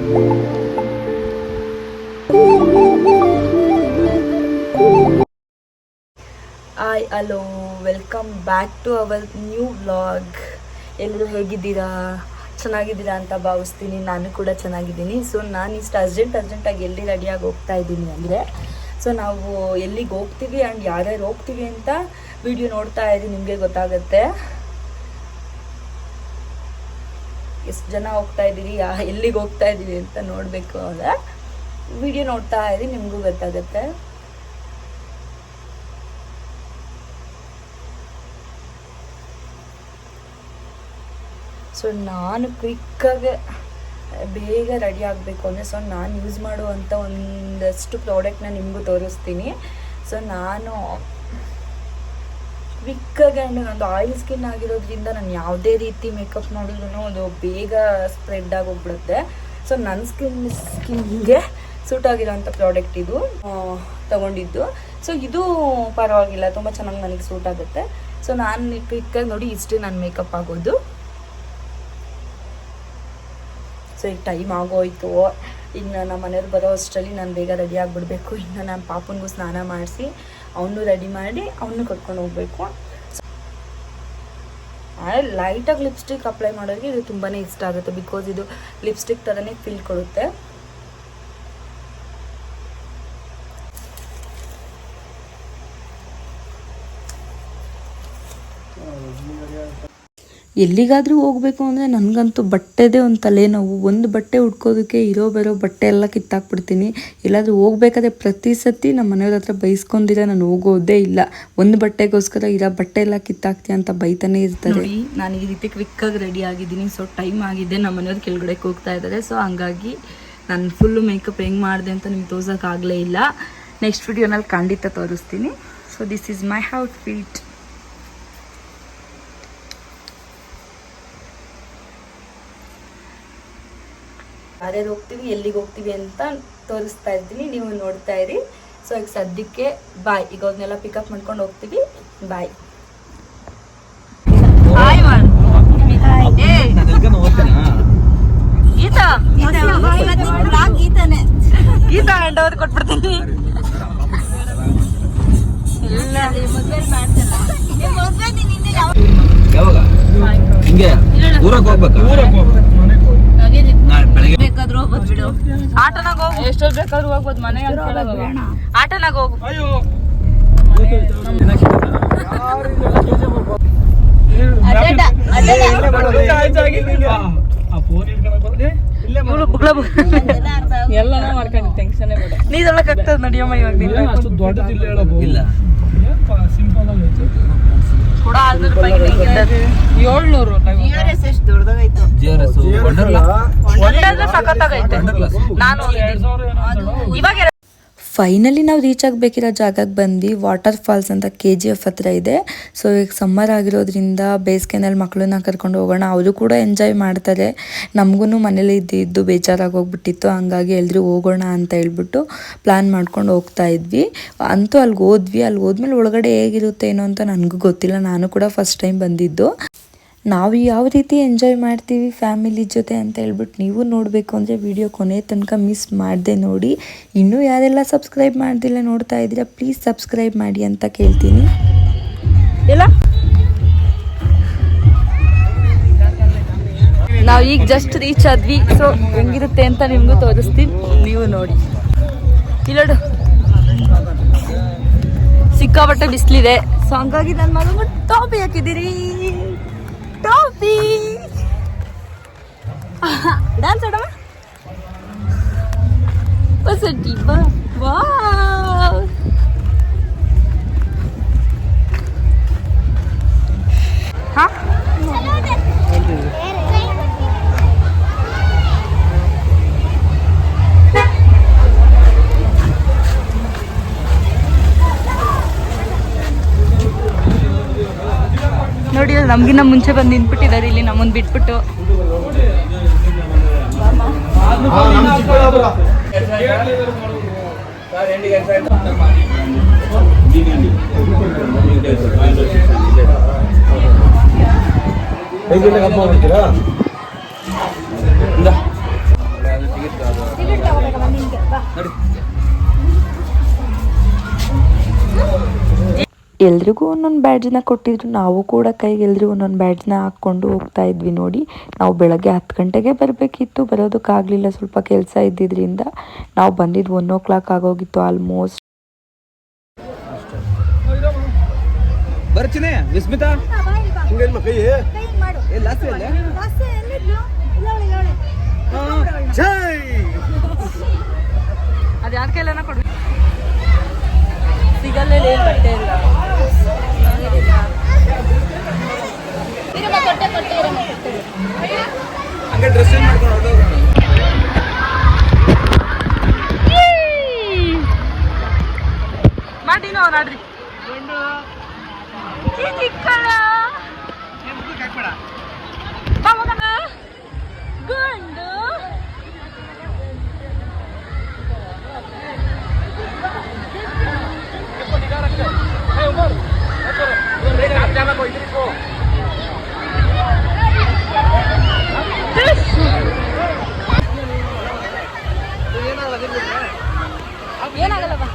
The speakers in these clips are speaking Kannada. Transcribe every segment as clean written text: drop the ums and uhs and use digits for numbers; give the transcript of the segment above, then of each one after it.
Hi hello welcome back to our new vlog. ಎಲ್ಲರೂ ಹೇಗಿದ್ದೀರಾ? ಚೆನ್ನಾಗಿದ್ದೀರಾ ಅಂತ ಭಾವಿಸ್ತೀನಿ. ನಾನು ಕೂಡ ಚೆನ್ನಾಗಿದ್ದೀನಿ. ಸೊ ನಾನು ಇಷ್ಟು ಅರ್ಜೆಂಟಾಗಿ ಎಲ್ಲಿ ರೆಡಿಯಾಗಿ ಹೋಗ್ತಾ ಇದ್ದೀನಿ ಅಂದರೆ, ಸೊ ನಾವು ಎಲ್ಲಿಗೆ ಹೋಗ್ತೀವಿ ಆ್ಯಂಡ್ ಯಾರ್ಯಾರು ಹೋಗ್ತೀವಿ ಅಂತ ವಿಡಿಯೋ ನೋಡ್ತಾ ಇರಿ, ನಿಮಗೆ ಗೊತ್ತಾಗುತ್ತೆ ಎಷ್ಟು ಜನ ಹೋಗ್ತಾ ಇದ್ದೀರಿ, ಎಲ್ಲಿಗೆ ಹೋಗ್ತಾ ಇದ್ದೀವಿ ಅಂತ ನೋಡಬೇಕು ಅಂದರೆ ವಿಡಿಯೋ ನೋಡ್ತಾ ಇರಿ, ನಿಮಗೂ ಗೊತ್ತಾಗುತ್ತೆ. ಸೊ ನಾನು ಕ್ವಿಕ್ಕಾಗಿ ಬೇಗ ರೆಡಿ ಆಗಬೇಕು ಅಂದರೆ, ಸೊ ನಾನು ಯೂಸ್ ಮಾಡುವಂಥ ಒಂದಷ್ಟು ಪ್ರಾಡಕ್ಟ್ನ ನಿಮಗೂ ತೋರಿಸ್ತೀನಿ. ಸೊ ನಾನು ಕ್ವಿಕ್ಕಾಗಿ ಆ್ಯಂಡ್ ನಂದು ಆಯಿಲ್ ಸ್ಕಿನ್ ಆಗಿರೋದ್ರಿಂದ ನಾನು ಯಾವುದೇ ರೀತಿ ಮೇಕಪ್ ಮಾಡಿದ್ರು ಅದು ಬೇಗ ಸ್ಪ್ರೆಡ್ ಆಗೋಗ್ಬಿಡುತ್ತೆ. ಸೊ ನನ್ನ ಸ್ಕಿನ್ಗೆ ಸೂಟ್ ಆಗಿರೋಂಥ ಪ್ರಾಡಕ್ಟ್ ಇದು ತೊಗೊಂಡಿದ್ದು. ಸೊ ಇದು ಪರವಾಗಿಲ್ಲ, ತುಂಬ ಚೆನ್ನಾಗಿ ನನಗೆ ಸೂಟ್ ಆಗುತ್ತೆ. ಸೊ ನಾನು ಕ್ವಿಕ್ಕಾಗಿ ನೋಡಿ ಇಷ್ಟೇ ನನ್ನ ಮೇಕಪ್ ಆಗೋದು. ಸೊ ಈಗ ಟೈಮ್ ಆಗೋಯ್ತು, ಇನ್ನು ನಮ್ಮ ಮನೆಯವ್ರು ಬರೋ ಅಷ್ಟರಲ್ಲಿ ನಾನು ಬೇಗ ರೆಡಿ ಆಗಿಬಿಡ್ಬೇಕು. ಇನ್ನು ನಮ್ಮ ಪಾಪನಿಗೂ ಸ್ನಾನ ಮಾಡಿಸಿ ಅವನು ರೆಡಿ ಮಾಡಿ ಅವನು ಕರ್ಕೊಂಡು ಹೋಗ್ಬೇಕು. ಲೈಟಾಗಿ ಲಿಪ್ಸ್ಟಿಕ್ ಅಪ್ಲೈ ಮಾಡೋರಿಗೆ ಇದು ತುಂಬಾ ಇಷ್ಟ ಆಗುತ್ತೆ, ಬಿಕಾಸ್ ಇದು ಲಿಪ್ಸ್ಟಿಕ್ ಥರನೇ ಫೀಲ್ ಕೊಡುತ್ತೆ. ಎಲ್ಲಿಗಾದರೂ ಹೋಗಬೇಕು ಅಂದರೆ ನನಗಂತೂ ಬಟ್ಟೆದೇ ಒಂದು ತಲೆನೋವು. ಒಂದು ಬಟ್ಟೆ ಉಟ್ಕೋದಕ್ಕೆ ಬರೋ ಬಟ್ಟೆ ಎಲ್ಲ ಕಿತ್ತಾಕ್ಬಿಡ್ತೀನಿ. ಎಲ್ಲಾದರೂ ಹೋಗ್ಬೇಕಾದ್ರೆ ಪ್ರತಿ ಸತಿ ನಮ್ಮ ಮನೆಯವ್ರ ಹತ್ರ ಬೈಸ್ಕೊಂಡಿರ ನಾನು ಹೋಗೋದೇ ಇಲ್ಲ. ಒಂದು ಬಟ್ಟೆಗೋಸ್ಕರ ಇರೋ ಬಟ್ಟೆ ಎಲ್ಲ ಕಿತ್ತಾಕ್ತೀಯ ಅಂತ ಬೈತಾನೆ ಇರ್ತಾರೆ. ನಾನು ಈ ರೀತಿ ಕ್ವಿಕ್ಕಾಗಿ ರೆಡಿ ಆಗಿದ್ದೀನಿ. ಸೊ ಟೈಮ್ ಆಗಿದೆ, ನಮ್ಮ ಮನೆಯವ್ರು ಕೆಳಗಡೆ ಹೋಗ್ತಾ ಇದ್ದಾರೆ. ಸೊ ಹಂಗಾಗಿ ನಾನು ಫುಲ್ಲು ಮೇಕಪ್ ಹೆಂಗೆ ಮಾಡಿದೆ ಅಂತ ನಿಮ್ಗೆ ತೋರ್ಸೋಕ್ಕಾಗಲೇ ಇಲ್ಲ. ನೆಕ್ಸ್ಟ್ ವಿಡಿಯೋನಲ್ಲಿ ಖಂಡಿತ ತೋರಿಸ್ತೀನಿ. So this is my outfit. ಯಾರ್ಯಾರು ಹೋಗ್ತೀವಿ, ಎಲ್ಲಿಗೆ ಹೋಗ್ತೀವಿ ಅಂತ ತೋರಿಸ್ತಾ ಇದ್ದೀನಿ, ನೀವು ನೋಡ್ತಾ ಇರಿ. ಸೊ ಈಗ ಸದ್ಯಕ್ಕೆ ಬಾಯ್. ಈಗ ಅವ್ರನ್ನೆಲ್ಲ ಪಿಕಪ್ ಮಾಡ್ಕೊಂಡು ಹೋಗ್ತೀವಿ. ಬಾಯ್. ಗೀತಾ ಹ್ಯಾಂಡ್ ಓವರ್ ಕೊಟ್ಬಿಡ್ತೀನಿ. ಆಟನಾಗ ಹೋಗು, ಎಷ್ಟೋ ಬೇಕಾದ್ರೂ ಹೋಗ್ಬೋದು. ಮನೆಗೆ ಆಟನಾಗ ಹೋಗು. ಎಲ್ಲ ಮಾಡ್ಕೊಂಡು ಟೆನ್ಷನ್ ನೀದೊಳಕ್ ಆಗ್ತದ. ನಡಿಯಮ್ಮ ಇವಾಗ ಕೂಡ 700 ಸಖತ್ತಾಗೈತೆ. ನಾನು ಇವಾಗ ಫೈನಲಿ ನಾವು ರೀಚ್ ಆಗಬೇಕಿರೋ ಜಾಗಕ್ಕೆ ಬಂದು ವಾಟರ್ ಫಾಲ್ಸ್ ಅಂತ KGF ಹತ್ರ ಇದೆ. ಸೊ ಈಗ ಸಮ್ಮರ್ ಆಗಿರೋದ್ರಿಂದ ಬೇಸಿಗೆನಲ್ಲಿ ಮಕ್ಕಳನ್ನ ಕರ್ಕೊಂಡು ಹೋಗೋಣ, ಅವರು ಕೂಡ ಎಂಜಾಯ್ ಮಾಡ್ತಾರೆ. ನಮಗೂ ಮನೇಲಿ ಇದ್ದು ಬೇಜಾರಾಗಿ ಹೋಗ್ಬಿಟ್ಟಿತ್ತು, ಹಂಗಾಗಿ ಎಲ್ಲರೂ ಹೋಗೋಣ ಅಂತ ಹೇಳ್ಬಿಟ್ಟು ಪ್ಲ್ಯಾನ್ ಮಾಡ್ಕೊಂಡು ಹೋಗ್ತಾ ಇದ್ವಿ. ಅಂತೂ ಅಲ್ಲಿ ಹೋದ್ಮೇಲೆ ಒಳಗಡೆ ಹೇಗಿರುತ್ತೆ ಏನೋ ಅಂತ ನನಗೂ ಗೊತ್ತಿಲ್ಲ, ನಾನು ಕೂಡ ಫಸ್ಟ್ ಟೈಮ್ ಬಂದಿದ್ದು. ನಾವು ಯಾವ ರೀತಿ ಎಂಜಾಯ್ ಮಾಡ್ತೀವಿ ಫ್ಯಾಮಿಲಿ ಜೊತೆ ಅಂತ ಹೇಳ್ಬಿಟ್ಟು ನೀವು ನೋಡಬೇಕು ಅಂದರೆ ವಿಡಿಯೋ ಕೊನೆ ತನಕ ಮಿಸ್ ಮಾಡದೆ ನೋಡಿ. ಇನ್ನೂ ಯಾರೆಲ್ಲ ಸಬ್ಸ್ಕ್ರೈಬ್ ಮಾಡ್ದಿಲ್ಲ ನೋಡ್ತಾ ಇದ್ದೀರಾ, ಪ್ಲೀಸ್ ಸಬ್ಸ್ಕ್ರೈಬ್ ಮಾಡಿ ಅಂತ ಕೇಳ್ತೀನಿ. ಇಲ್ಲ ನಾವು ಈಗ ಜಸ್ಟ್ ರೀಚ್ ಆದ್ವಿ. ಸೊ ಹೆಂಗಿರುತ್ತೆ ಅಂತ ನಿಮಗೂ ತೋರಿಸ್ತೀನಿ, ನೀವು ನೋಡಿ. ಇಲ್ಲೋಡು ಸಿಕ್ಕಾಪಟ್ಟೆ ಬಿಸಿಲಿದೆ. ಸೊ ಹಂಗಾಗಿ ನನ್ನ ಮಗನಿಗೆ ಟಾಪಿ ಹಾಕಿದ್ದೀರಿ. ಟಾಪಿ ಡ್ಯಾನ್ಸ್ ಆಡಮ್ಮ. ವಸತಿ ಬಾ. ಹಾ ನೋಡಿ, ನಮ್ಗಿನ್ನ ಮುಂಚೆ ಬಂದು ನಿಂತ್ಬಿಟ್ಟಿದ್ದಾರೆ ಇಲ್ಲಿ, ನಮ್ಮನ್ನು ಬಿಟ್ಬಿಟ್ಟು. ಎಲ್ರಿಗೂ ಒಂದೊಂದು ಬ್ಯಾಡ್ಜ್ನ ಕೊಟ್ಟಿದ್ರು. ನಾವು ಕೂಡ ಕೈಗೆ ಎಲ್ರಿಗೂ ಒಂದೊಂದು ಬ್ಯಾಡ್ಜ್ನ ಹಾಕ್ಕೊಂಡು ಹೋಗ್ತಾ ಇದ್ವಿ. ನೋಡಿ, ನಾವು ಬೆಳಗ್ಗೆ 10 ಗಂಟೆಗೆ ಬರಬೇಕಿತ್ತು, ಬರೋದಕ್ಕಾಗಲಿಲ್ಲ, ಸ್ವಲ್ಪ ಕೆಲಸ ಇದ್ದಿದ್ದರಿಂದ. ನಾವು ಬಂದಿದ್ದು 1 o'clock ಆಗೋಗಿತ್ತು ಆಲ್ಮೋಸ್ಟ್. ಬರ್ತೀನಿ ವಿಸ್ಮಿತಾ ಅದು ಯಾರ ಕೈಲನ ಕೊಡ್ಬೇಕು, ಸಿಗಲ್ಲೇ ಬಟ್ಟೆ ಇಲ್ಲ. ಹಂಗೆ ಡ್ರೆಸ್ ಚೇಂಜ್ ಮಾಡ್ಕೊಂಡು ಮಾಡಿನೋ ನೋಡ್ರಿ ಗುಂಡು ಏನಾಗಲ್ಲ ಬಾ.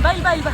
Bye bye bye.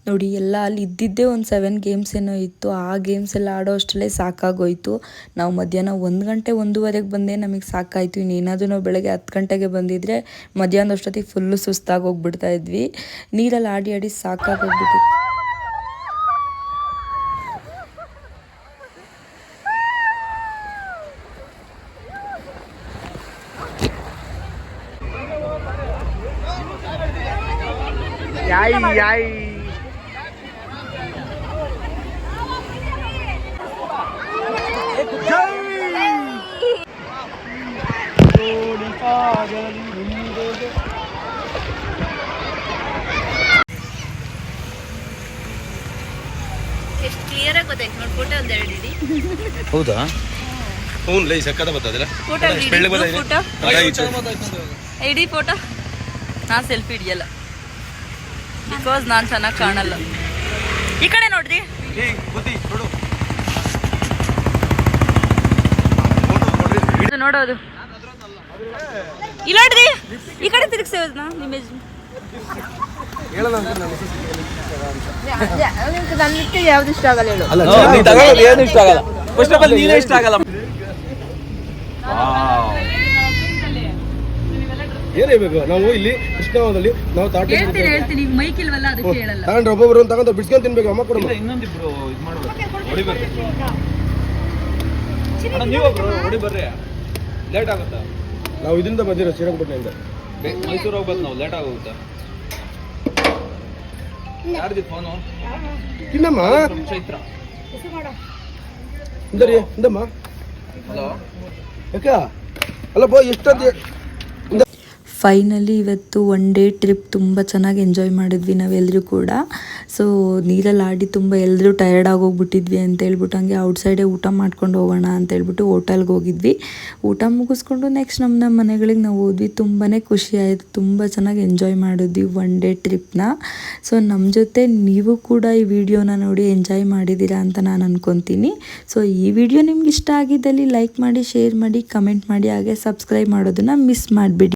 ನೋಡಿ, ಎಲ್ಲ ಅಲ್ಲಿ ಇದ್ದಿದ್ದೇ ಒಂದು 7 ಗೇಮ್ಸ್ ಏನೋ ಇತ್ತು. ಆ ಗೇಮ್ಸ್ ಎಲ್ಲ ಆಡೋ ಅಷ್ಟರಲ್ಲೇ ಸಾಕಾಗೋಯ್ತು. ನಾವು ಮಧ್ಯಾಹ್ನ 1 ಗಂಟೆ 1:15 ಬಂದೇ ನಮಗೆ ಸಾಕಾಯಿತು. ಇನ್ನೇನಾದರೂ ನಾವು ಬೆಳಗ್ಗೆ 10 ಗಂಟೆಗೆ ಬಂದಿದ್ರೆ ಮಧ್ಯಾಹ್ನದ ಅಷ್ಟೊತ್ತಿಗೆ ಫುಲ್ಲು ಸುಸ್ತಾಗಿ ಹೋಗ್ಬಿಡ್ತಾ ಇದ್ವಿ. ನೀರಲ್ಲಿ ಆಡಿ ಆಡಿ ಸಾಕಾಗೋಗ್ಬಿಟ್ಟು. ಎಷ್ಟು ಕ್ಲಿಯರ್ ಆಗಿ ಗೊತ್ತಾಯ್ತು ನೋಡಿ. ಫೋಟೋ ಒಂದು ಎರಡು ಇಡಿ. ಹೌದಾ? ಹ್ಞೂ ಲೈ ಸಕ್ಕದ ಬರ್ತದಿಲ್ಲ ಫೋಟೋ ಇಡಿ ಫೋಟೋ. ನಾನು ಸೆಲ್ಫಿ ಹಿಡಿಯಲ್ಲ, ಬಿಕಾಸ್ ನಾನು ಚೆನ್ನಾಗಿ ಕಾಣಲ್ಲ. ಈ ಕಡೆ ನೋಡ್ರಿ, ನೋಡೋದು ಇಲ್ಲ ನೋಡ್ರಿ, ಈ ಕಡೆ ತಿರುಗಿಸೋದು ನಾ ಇಮೇಜ್. ಯಾವ್ದು ಇಷ್ಟ ಆಗಲ್ಲ ಹೇಳು. ಏನು ಇಷ್ಟ ಆಗಲ್ಲ. ಫಸ್ಟ್ ಆಫ್ ಆಲ್ ನೀನೇ ಇಷ್ಟ ಆಗಲ್ಲ. ಏನೇಬೇಕು ನಾವು ಇಲ್ಲಿ ಕೃಷ್ಣಾವದಲ್ಲಿ ನಾವು ಹೇಳ್ತೀನಿ ಮೈಕ್ ಇಲ್ವಲ್ಲ, ಅದಕ್ಕೆ ಹೇಳಲ್ಲ. ತಗೊಂಡ್ರೆ ಒಬ್ಬೊಬ್ರು ತಗೊಂಡು ಬಿಡ್ಸ್ಕೊಂಡು ತಿನ್ಬೇಕು. ಅಮ್ಮ ಕೊಡ ಇನ್ನೊಂದಿಬ್ರು ಇದು ಮಾಡ್ಬೇಕು, ಹೊಡಿ ಬರ್ರಿ ನೀವೊಬ್ರು ಹೊಡಿ ಬರ್ರಿ. ಲೇಟ್ ಆಗುತ್ತಾ? ನಾವು ಇದರಿಂದ ಬಂದಿರೋ ಶ್ರೀರಂಗಪಟ್ಟಣದಿಂದ ಮೈಸೂರು ಹೋಗ್ಬೇಕು. ನಾವು ಲೇಟ್ ಆಗೋಗುತ್ತಾ? ಯಾರ್ದಿತ್ತು ಫೋನು? ತಿನ್ನಮ್ಮ ಚೈತ್ರ. ಇಂದಮ್ಮ. ಹಲೋ ಯಾಕ ಅಲ್ಲ ಬೋ ಎಷ್ಟೊಂದು ಫೈನಲಿ ಇವತ್ತು ಒನ್ ಡೇ ಟ್ರಿಪ್ ತುಂಬ ಚೆನ್ನಾಗಿ ಎಂಜಾಯ್ ಮಾಡಿದ್ವಿ ನಾವೆಲ್ಲರೂ ಕೂಡ. ಸೊ ನೀರಲ್ಲಿ ಆಡಿ ತುಂಬ ಎಲ್ಲರೂ ಟಯರ್ಡ್ ಆಗೋಗ್ಬಿಟ್ಟಿದ್ವಿ ಅಂತೇಳ್ಬಿಟ್ಟು ಹಂಗೆ ಔಟ್ಸೈಡೇ ಊಟ ಮಾಡ್ಕೊಂಡು ಹೋಗೋಣ ಅಂತೇಳ್ಬಿಟ್ಟು ಹೋಟೆಲ್ಗೆ ಹೋಗಿದ್ವಿ. ಊಟ ಮುಗಿಸ್ಕೊಂಡು ನೆಕ್ಸ್ಟ್ ನಮ್ಮ ಮನೆಗಳಿಗೆ ನಾವು ಹೋದ್ವಿ. ತುಂಬಾ ಖುಷಿ ಆಯಿತು, ತುಂಬ ಚೆನ್ನಾಗಿ ಎಂಜಾಯ್ ಮಾಡಿದ್ವಿ ಒನ್ ಡೇ ಟ್ರಿಪ್ನ. ಸೊ ನಮ್ಮ ಜೊತೆ ನೀವು ಕೂಡ ಈ ವಿಡಿಯೋನ ನೋಡಿ ಎಂಜಾಯ್ ಮಾಡಿದ್ದೀರಾ ಅಂತ ನಾನು ಅನ್ಕೊತೀನಿ. ಸೊ ಈ ವಿಡಿಯೋ ನಿಮ್ಗೆ ಇಷ್ಟ ಆಗಿದ್ದಲ್ಲಿ ಲೈಕ್ ಮಾಡಿ, ಶೇರ್ ಮಾಡಿ, ಕಮೆಂಟ್ ಮಾಡಿ, ಹಾಗೆ ಸಬ್ಸ್ಕ್ರೈಬ್ ಮಾಡೋದನ್ನು ಮಿಸ್ ಮಾಡಿಬಿಡಿ.